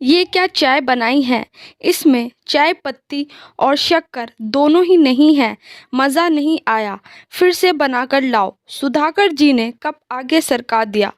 ये क्या चाय बनाई है? इसमें चाय पत्ती और शक्कर दोनों ही नहीं है। मज़ा नहीं आया, फिर से बनाकर लाओ। सुधाकर जी ने कप आगे सरका दिया।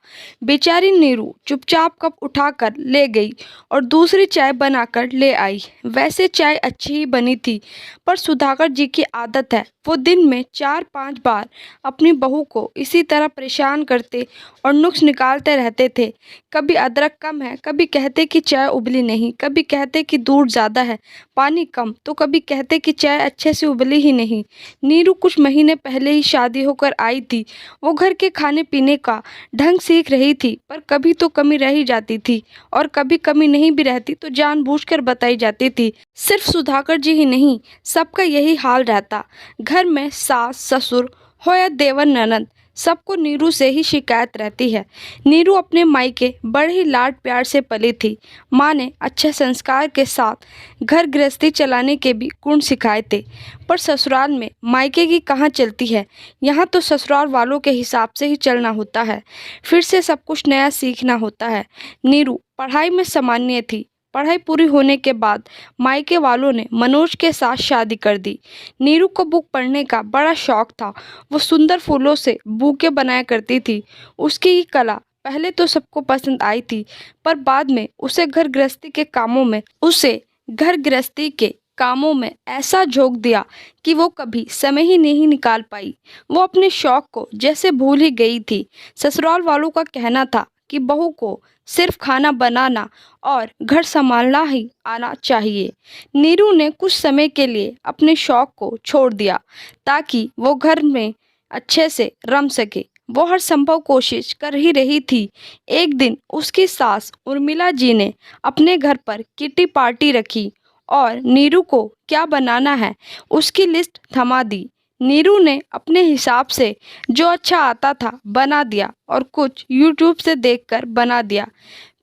बेचारी नीरू चुपचाप कप उठाकर ले गई और दूसरी चाय बनाकर ले आई। वैसे चाय अच्छी ही बनी थी, पर सुधाकर जी की आदत है, वो दिन में 4-5 बार अपनी बहू को इसी तरह परेशान करते और नुक्स निकालते रहते थे। कभी अदरक कम है, कभी कहते कि चाय उबली नहीं, कभी कहते कि दूध ज़्यादा है, पानी कम, तो कभी कहते कि चाय अच्छे से उबली ही नहीं। नीरू कुछ महीने पहले ही शादी होकर आई थी। वो घर के खाने पीने का ढंग सीख रही थी, पर कभी तो कमी रह ही जाती थी और कभी कमी नहीं भी रहती तो जानबूझकर बताई जाती थी। सिर्फ सुधाकर जी ही नहीं, सबका यही हाल रहता। घर में सास ससुर हो या देवर ननद, सबको नीरू से ही शिकायत रहती है। नीरू अपने मायके बड़े ही लाड प्यार से पली थी। माँ ने अच्छे संस्कार के साथ घर गृहस्थी चलाने के भी गुण सिखाए थे, पर ससुराल में मायके की कहाँ चलती है। यहाँ तो ससुराल वालों के हिसाब से ही चलना होता है, फिर से सब कुछ नया सीखना होता है। नीरू पढ़ाई में सामान्य थी। पढ़ाई पूरी होने के बाद मायके वालों ने मनोज के साथ शादी कर दी। नीरू को बुक पढ़ने का बड़ा शौक था। वो सुंदर फूलों से बुके बनाया करती थी। उसकी ये कला पहले तो सबको पसंद आई थी, पर बाद में उसे घर गृहस्थी के कामों में ऐसा झोंक दिया कि वो कभी समय ही नहीं निकाल पाई। वो अपने शौक को जैसे भूल ही गई थी। ससुराल वालों का कहना था कि बहू को सिर्फ खाना बनाना और घर संभालना ही आना चाहिए। नीरू ने कुछ समय के लिए अपने शौक को छोड़ दिया ताकि वो घर में अच्छे से रम सके। वो हर संभव कोशिश कर ही रही थी। एक दिन उसकी सास उर्मिला जी ने अपने घर पर किटी पार्टी रखी और नीरू को क्या बनाना है उसकी लिस्ट थमा दी। नीरू ने अपने हिसाब से जो अच्छा आता था बना दिया और कुछ यूट्यूब से देखकर बना दिया।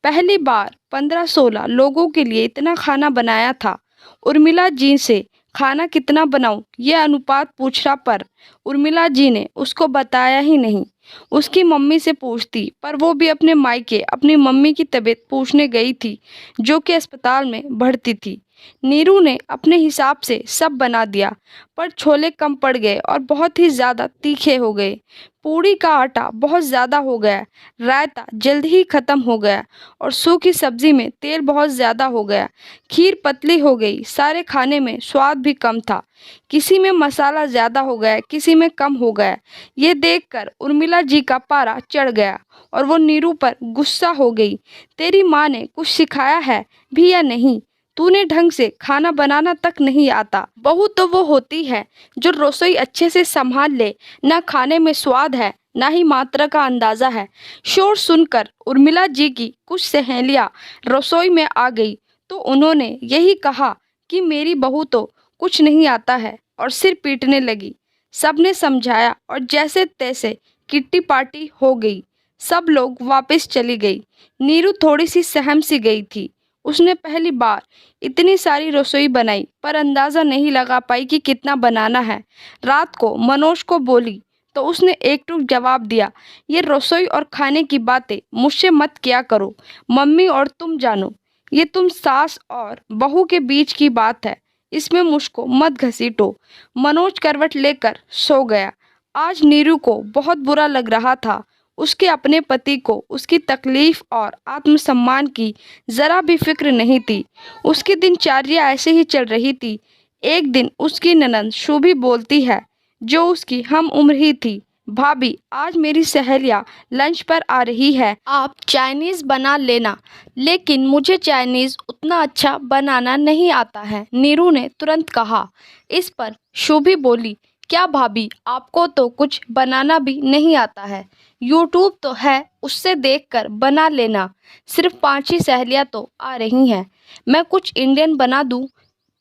पहली बार 15-16 लोगों के लिए इतना खाना बनाया था। उर्मिला जी से खाना कितना बनाऊं ये अनुपात पूछा, पर उर्मिला जी ने उसको बताया ही नहीं। उसकी मम्मी से पूछती, पर वो भी अपने मायके अपनी मम्मी की तबीयत पूछने गई थी, जो कि अस्पताल में भर्ती थी। नीरू ने अपने हिसाब से सब बना दिया, पर छोले कम पड़ गए और बहुत ही ज़्यादा तीखे हो गए। पूड़ी का आटा बहुत ज़्यादा हो गया, रायता जल्दी ही ख़त्म हो गया और सूखी सब्जी में तेल बहुत ज़्यादा हो गया। खीर पतली हो गई, सारे खाने में स्वाद भी कम था। किसी में मसाला ज़्यादा हो गया, किसी में कम हो गया। ये देखकर उर्मिला जी का पारा चढ़ गया और वो नीरू पर गुस्सा हो गई। तेरी माँ ने कुछ सिखाया है भी या नहीं? तूने ढंग से खाना बनाना तक नहीं आता। बहू तो वो होती है जो रसोई अच्छे से संभाल ले। ना खाने में स्वाद है, ना ही मात्रा का अंदाजा है। शोर सुनकर उर्मिला जी की कुछ सहेलियां रसोई में आ गई तो उन्होंने यही कहा कि मेरी बहू तो कुछ नहीं आता है और सिर पीटने लगी। सबने समझाया और जैसे तैसे किट्टी पार्टी हो गई। सब लोग वापस चली गई। नीरू थोड़ी सी सहम सी गई थी। उसने पहली बार इतनी सारी रसोई बनाई, पर अंदाज़ा नहीं लगा पाई कि कितना बनाना है। रात को मनोज को बोली तो उसने एकटुक जवाब दिया, ये रसोई और खाने की बातें मुझसे मत किया करो। मम्मी और तुम जानो, ये तुम सास और बहू के बीच की बात है, इसमें मुझको मत घसीटो। मनोज करवट लेकर सो गया। आज नीरू को बहुत बुरा लग रहा था। उसके अपने पति को उसकी तकलीफ और आत्मसम्मान की जरा भी फिक्र नहीं थी। उसकी दिनचर्या ऐसे ही चल रही थी। एक दिन उसकी ननंद शुभी बोलती है, जो उसकी हम उम्र ही थी, भाभी आज मेरी सहेलियाँ लंच पर आ रही है, आप चाइनीज़ बना लेना। लेकिन मुझे चाइनीज़ उतना अच्छा बनाना नहीं आता है, नीरू ने तुरंत कहा। इस पर शुभी बोली, क्या भाभी आपको तो कुछ बनाना भी नहीं आता है? यूट्यूब तो है, उससे देखकर बना लेना। सिर्फ 5 ही सहेलियाँ तो आ रही हैं, मैं कुछ इंडियन बना दूँ?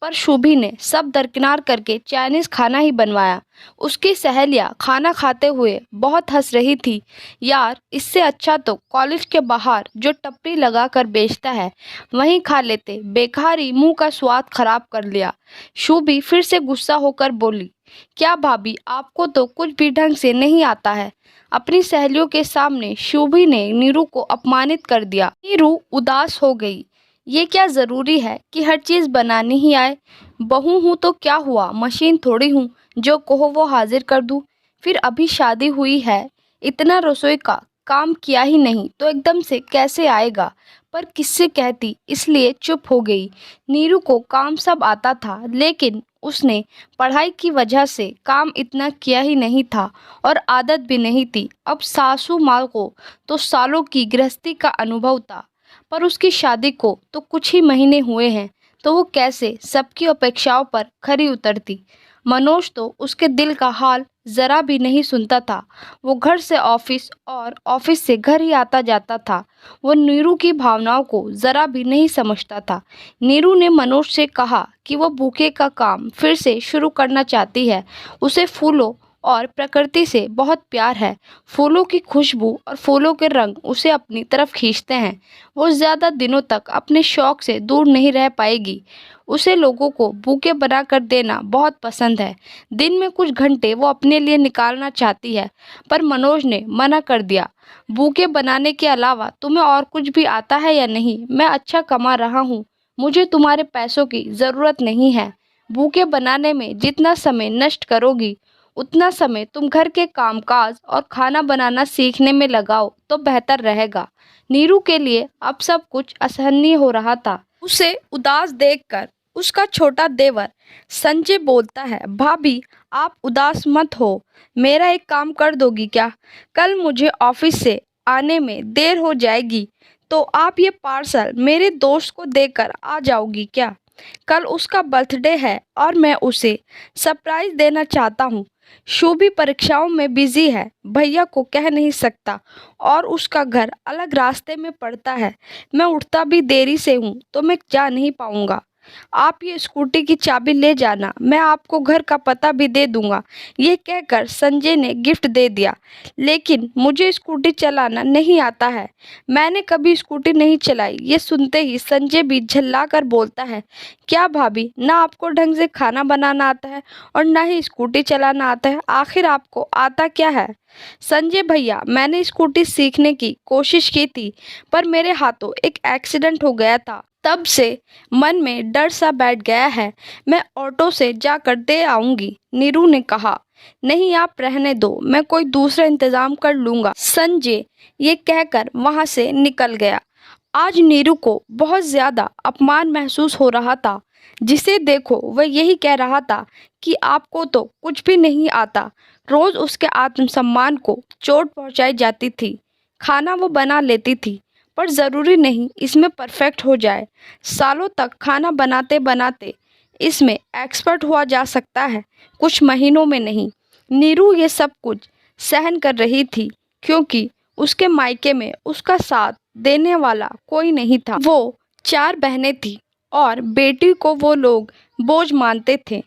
पर शुभी ने सब दरकिनार करके चाइनीज़ खाना ही बनवाया। उसकी सहेलियाँ खाना खाते हुए बहुत हंस रही थी। यार, इससे अच्छा तो कॉलेज के बाहर जो टपरी लगा कर बेचता है वहीं खा लेते, बेकार ही मुंह का स्वाद खराब कर लिया। शुभी फिर से गुस्सा होकर बोली, क्या भाभी आपको तो कुछ भी ढंग से नहीं आता है? अपनी सहेलियों के सामने शुभी ने नीरू को अपमानित कर दिया। नीरू उदास हो गई। ये क्या ज़रूरी है कि हर चीज़ बनानी ही आए? बहू हूँ तो क्या हुआ, मशीन थोड़ी हूँ जो कहो वो हाजिर कर दूँ। फिर अभी शादी हुई है, इतना रसोई का काम किया ही नहीं तो एकदम से कैसे आएगा? पर किससे कहती, इसलिए चुप हो गई। नीरू को काम सब आता था, लेकिन उसने पढ़ाई की वजह से काम इतना किया ही नहीं था और आदत भी नहीं थी। अब सासू माँ को तो सालों की गृहस्थी का अनुभव था, पर उसकी शादी को तो कुछ ही महीने हुए हैं, तो वो कैसे सबकी अपेक्षाओं पर खरी उतरती। मनोज तो उसके दिल का हाल जरा भी नहीं सुनता था। वो घर से ऑफिस और ऑफिस से घर ही आता जाता था। वो नीरू की भावनाओं को जरा भी नहीं समझता था। नीरू ने मनोज से कहा कि वो बुके का काम फिर से शुरू करना चाहती है। उसे फूलों और प्रकृति से बहुत प्यार है। फूलों की खुशबू और फूलों के रंग उसे अपनी तरफ खींचते हैं। वो ज़्यादा दिनों तक अपने शौक से दूर नहीं रह पाएगी। उसे लोगों को बुके बना कर देना बहुत पसंद है। दिन में कुछ घंटे वो अपने लिए निकालना चाहती है, पर मनोज ने मना कर दिया। बुके बनाने के अलावा तुम्हें और कुछ भी आता है या नहीं? मैं अच्छा कमा रहा हूँ, मुझे तुम्हारे पैसों की ज़रूरत नहीं है। बुके बनाने में जितना समय नष्ट करोगी, उतना समय तुम घर के कामकाज और खाना बनाना सीखने में लगाओ तो बेहतर रहेगा। नीरू के लिए अब सब कुछ असहनीय हो रहा था। उसे उदास देखकर उसका छोटा देवर संजय बोलता है, भाभी आप उदास मत हो, मेरा एक काम कर दोगी क्या? कल मुझे ऑफिस से आने में देर हो जाएगी, तो आप ये पार्सल मेरे दोस्त को देकर आ जाओगी क्या? कल उसका बर्थडे है और मैं उसे सरप्राइज देना चाहता हूँ। शोभी परीक्षाओं में बिजी है, भैया को कह नहीं सकता और उसका घर अलग रास्ते में पड़ता है। मैं उठता भी देरी से हूँ तो मैं जा नहीं पाऊँगा। आप ये स्कूटी की चाबी ले जाना, मैं आपको घर का पता भी दे दूंगा। ये कहकर संजय ने गिफ्ट दे दिया। लेकिन मुझे स्कूटी चलाना नहीं आता है, मैंने कभी स्कूटी नहीं चलाई। ये सुनते ही संजय भी झल्ला कर बोलता है, क्या भाभी, ना आपको ढंग से खाना बनाना आता है और ना ही स्कूटी चलाना आता है, आखिर आपको आता क्या है? संजय भैया, मैंने स्कूटी सीखने की कोशिश की थी, पर मेरे हाथों एक एक्सीडेंट हो गया था। तब से मन में डर सा बैठ गया है। मैं ऑटो से जाकर दे आऊंगी। नीरू ने कहा, नहीं आप रहने दो, मैं कोई दूसरा इंतजाम कर लूंगा। संजय ये कहकर वहां से निकल गया। आज नीरू को बहुत ज्यादा अपमान महसूस हो रहा था। जिसे देखो वह यही कह रहा था कि आपको तो कुछ भी नहीं आता। रोज उसके आत्मसम्मान को चोट पहुंचाई जाती थी। खाना वो बना लेती थी, पर ज़रूरी नहीं इसमें परफेक्ट हो जाए। सालों तक खाना बनाते बनाते इसमें एक्सपर्ट हुआ जा सकता है, कुछ महीनों में नहीं। नीरू ये सब कुछ सहन कर रही थी क्योंकि उसके मायके में उसका साथ देने वाला कोई नहीं था। वो 4 बहनें थी और बेटी को वो लोग बोझ मानते थे।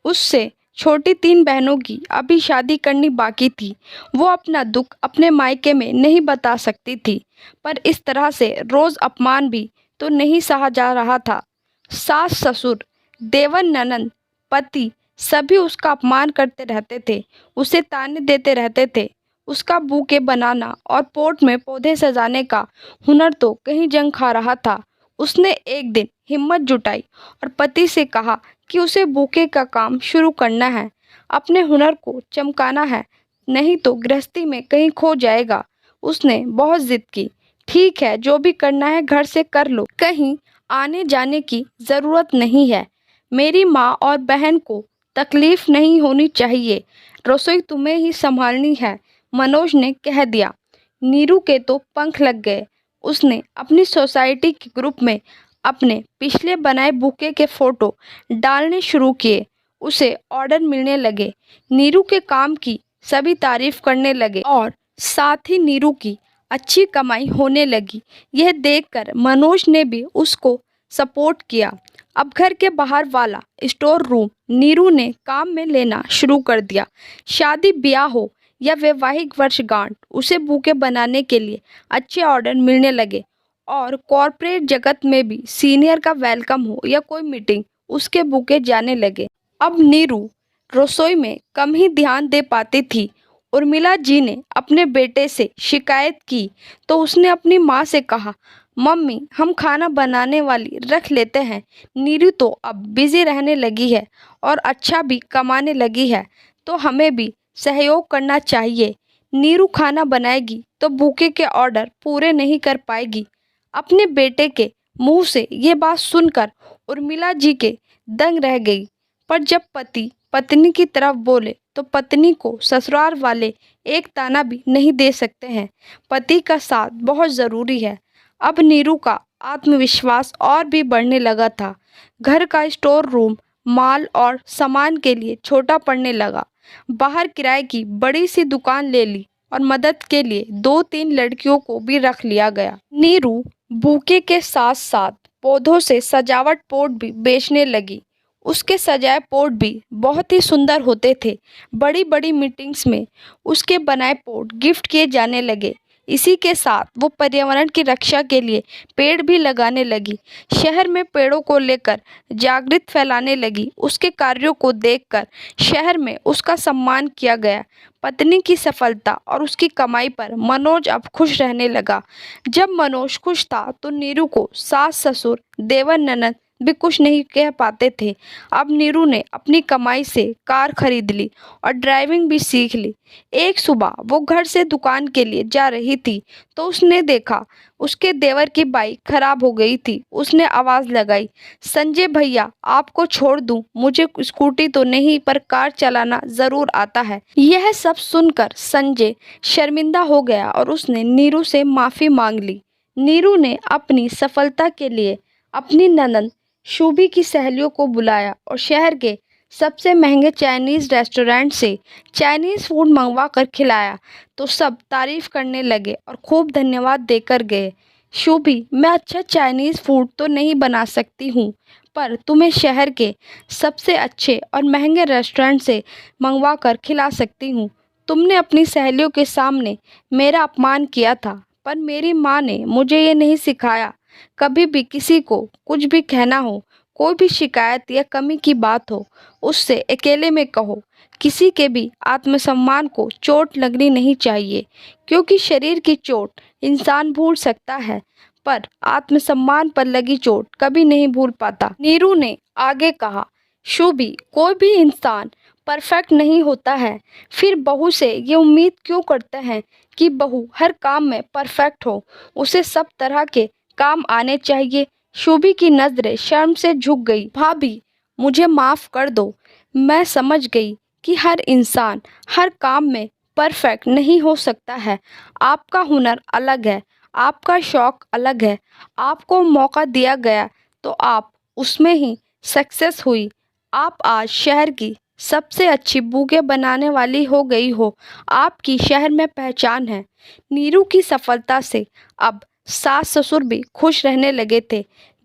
उससे छोटी 3 बहनों की अभी शादी करनी बाकी थी। वो अपना दुख अपने मायके में नहीं बता सकती थी, पर इस तरह से रोज अपमान भी तो नहीं सहा जा रहा था। सास ससुर, देवर ननंद, पति सभी उसका अपमान करते रहते थे, उसे ताने देते रहते थे। उसका बूके बनाना और पोट में पौधे सजाने का हुनर तो कहीं जंग खा रहा था। उसने एक दिन हिम्मत जुटाई और पति से कहा कि उसे बूके का काम शुरू करना है, अपने हुनर को चमकाना है, नहीं तो गृहस्थी में कहीं खो जाएगा। उसने बहुत जिद की, ठीक है जो भी करना है घर से कर लो, कहीं आने जाने की ज़रूरत नहीं है। मेरी माँ और बहन को तकलीफ नहीं होनी चाहिए, रसोई तुम्हें ही संभालनी है, मनोज ने कह दिया। नीरू के तो पंख लग गए। उसने अपनी सोसाइटी के ग्रुप में अपने पिछले बनाए बुके के फोटो डालने शुरू किए। उसे ऑर्डर मिलने लगे। नीरू के काम की सभी तारीफ करने लगे और साथ ही नीरू की अच्छी कमाई होने लगी। यह देखकर मनोज ने भी उसको सपोर्ट किया। अब घर के बाहर वाला स्टोर रूम नीरू ने काम में लेना शुरू कर दिया। शादी ब्याह हो या वैवाहिक वर्षगांठ, उसे बुके बनाने के लिए अच्छे ऑर्डर मिलने लगे और कॉरपोरेट जगत में भी सीनियर का वेलकम हो या कोई मीटिंग, उसके बुके जाने लगे। अब नीरू रसोई में कम ही ध्यान दे पाती थी। उर्मिला जी ने अपने बेटे से शिकायत की तो उसने अपनी माँ से कहा, मम्मी हम खाना बनाने वाली रख लेते हैं। नीरू तो अब बिजी रहने लगी है और अच्छा भी कमाने लगी है, तो हमें भी सहयोग करना चाहिए। नीरू खाना बनाएगी तो भूखे के ऑर्डर पूरे नहीं कर पाएगी। अपने बेटे के मुंह से ये बात सुनकर उर्मिला जी के दंग रह गई। पर जब पति पत्नी की तरफ बोले तो पत्नी को ससुराल वाले एक ताना भी नहीं दे सकते हैं। पति का साथ बहुत ज़रूरी है। अब नीरू का आत्मविश्वास और भी बढ़ने लगा था। घर का स्टोर रूम माल और सामान के लिए छोटा पड़ने लगा। बाहर किराए की बड़ी सी दुकान ले ली और मदद के लिए 2-3 लड़कियों को भी रख लिया गया। नीरू बुके के साथ साथ पौधों से सजावट पॉट भी बेचने लगी। उसके सजाए पॉट भी बहुत ही सुंदर होते थे। बड़ी बड़ी मीटिंग्स में उसके बनाए पॉट गिफ्ट किए जाने लगे। इसी के साथ वो पर्यावरण की रक्षा के लिए पेड़ भी लगाने लगी। शहर में पेड़ों को लेकर जागृति फैलाने लगी। उसके कार्यों को देखकर शहर में उसका सम्मान किया गया। पत्नी की सफलता और उसकी कमाई पर मनोज अब खुश रहने लगा। जब मनोज खुश था तो नीरू को सास ससुर देवर ननद भी कुछ नहीं कह पाते थे। अब नीरू ने अपनी कमाई से कार खरीद ली और ड्राइविंग भी सीख ली। एक सुबह वो घर से दुकान के लिए जा रही थी तो उसने देखा उसके देवर की बाइक खराब हो गई थी। उसने आवाज़ लगाई, संजय भैया आपको छोड़ दूं, मुझे स्कूटी तो नहीं पर कार चलाना ज़रूर आता है। यह सब सुनकर संजय शर्मिंदा हो गया और उसने नीरू से माफ़ी मांग ली। नीरू ने अपनी सफलता के लिए अपनी ननद शुभी की सहेलियों को बुलाया और शहर के सबसे महंगे चाइनीज़ रेस्टोरेंट से चाइनीज़ फूड मंगवा कर खिलाया तो सब तारीफ़ करने लगे और खूब धन्यवाद देकर गए। शुभी, मैं अच्छा चाइनीज़ फूड तो नहीं बना सकती हूँ, पर तुम्हें शहर के सबसे अच्छे और महंगे रेस्टोरेंट से मंगवा कर खिला सकती हूँ। तुमने अपनी सहेलियों के सामने मेरा अपमान किया था, पर मेरी माँ ने मुझे ये नहीं सिखाया। कभी भी किसी को कुछ भी कहना हो, कोई भी शिकायत या कमी की बात हो, उससे अकेले में कहो। किसी के भी आत्मसम्मान को चोट लगनी नहीं चाहिए, क्योंकि शरीर की चोट इंसान भूल सकता है, पर आत्मसम्मान पर लगी चोट कभी नहीं भूल पाता। नीरू ने आगे कहा, शुभी, कोई भी इंसान परफेक्ट नहीं होता है, फिर बहू से ये उम्मीद क्यों करते हैं कि बहू हर काम में परफेक्ट हो। उसे सब तरह के काम आने चाहिए। शुभी की नज़रें शर्म से झुक गई। भाभी, मुझे माफ़ कर दो। मैं समझ गई कि हर इंसान हर काम में परफेक्ट नहीं हो सकता है। आपका हुनर अलग है, आपका शौक़ अलग है। आपको मौका दिया गया तो आप उसमें ही सक्सेस हुई। आप आज शहर की सबसे अच्छी बुके बनाने वाली हो गई हो। आपकी शहर में पहचान है। नीरू की सफलता से अब सास ससुर भी खुश रहने लगे थे।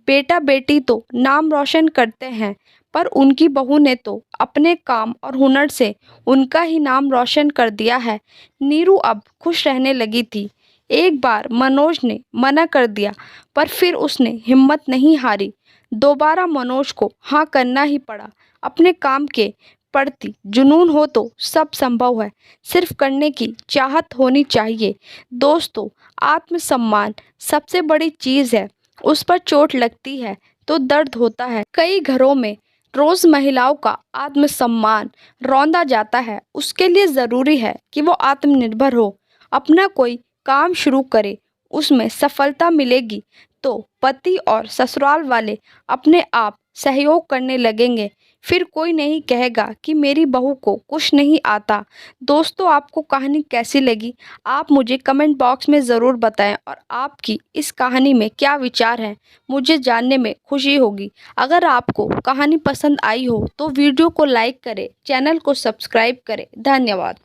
बेटा बेटी तो नाम रोशन करते हैं, पर उनकी बहू ने तो अपने काम और हुनर से उनका ही नाम रोशन कर दिया है। नीरू अब खुश रहने लगी थी। एक बार मनोज ने मना कर दिया, पर फिर उसने हिम्मत नहीं हारी। दोबारा मनोज को हाँ करना ही पड़ा। अपने काम के प्रति जुनून हो तो सब संभव है, सिर्फ करने की चाहत होनी चाहिए। दोस्तों, आत्मसम्मान सबसे बड़ी चीज़ है। उस पर चोट लगती है तो दर्द होता है। कई घरों में रोज़ महिलाओं का आत्मसम्मान रौंदा जाता है। उसके लिए ज़रूरी है कि वो आत्मनिर्भर हो, अपना कोई काम शुरू करे, उसमें सफलता मिलेगी तो पति और ससुराल वाले अपने आप सहयोग करने लगेंगे। फिर कोई नहीं कहेगा कि मेरी बहू को कुछ नहीं आता। दोस्तों, आपको कहानी कैसी लगी आप मुझे कमेंट बॉक्स में ज़रूर बताएं और आपकी इस कहानी में क्या विचार हैं, मुझे जानने में खुशी होगी। अगर आपको कहानी पसंद आई हो तो वीडियो को लाइक करें, चैनल को सब्सक्राइब करें। धन्यवाद।